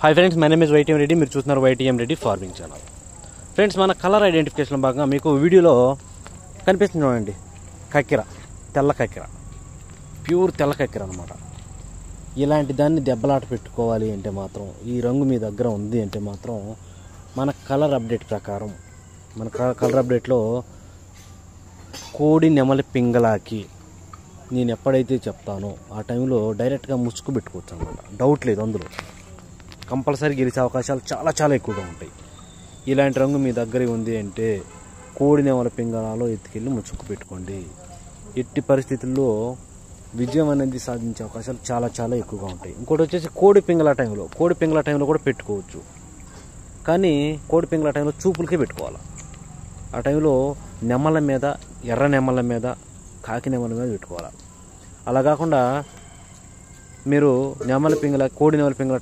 Hi friends, my name is YTM Reddy. మీరు చూస్తున్నారు YTM Reddy farming channel. Friends, మన colour identification భాగంగా మీకు వీడియోలో కనిపిస్తుంది చూడండి, కక్కెర, తెల్ల కక్కెర, ప్యూర్ తెల్ల కక్కెర అనమాట. ఇలాంటి దాన్ని దెబ్బలాట పెట్టుకోవాలి అంటే మాత్రం, ఈ రంగు మీ దగ్గర ఉంది అంటే మాత్రం మన కలర్ అప్డేట్ ప్రకారం, మన కలర్ అప్డేట్లో కోడి నెమలి పింగళాకి నేను ఎప్పుడైతే చెప్తానో ఆ టైంలో డైరెక్ట్గా ముసుగు పెట్టుకోవచ్చు అనమాట. డౌట్ లేదు, అందులో కంపల్సరీ గెలిచే అవకాశాలు చాలా చాలా ఎక్కువగా ఉంటాయి. ఇలాంటి రంగు మీ దగ్గర ఉంది అంటే కోడి నెమలి పింగళాలో ఎత్తుకెళ్ళి ముసుగు పెట్టుకోండి. ఎట్టి పరిస్థితుల్లో విజయం అనేది సాధించే అవకాశాలు చాలా చాలా ఎక్కువగా ఉంటాయి. ఇంకోటి వచ్చేసి కోడి పింగళ టైంలో కూడా పెట్టుకోవచ్చు. కానీ కోడి పింగళ టైంలో చూపులకే పెట్టుకోవాలి. ఆ టైంలో నెమల మీద, ఎర్ర నెమల మీద, కాకి నెమల మీద పెట్టుకోవాలి. అలా కాకుండా మీరు కోడి నెమలి పింగళ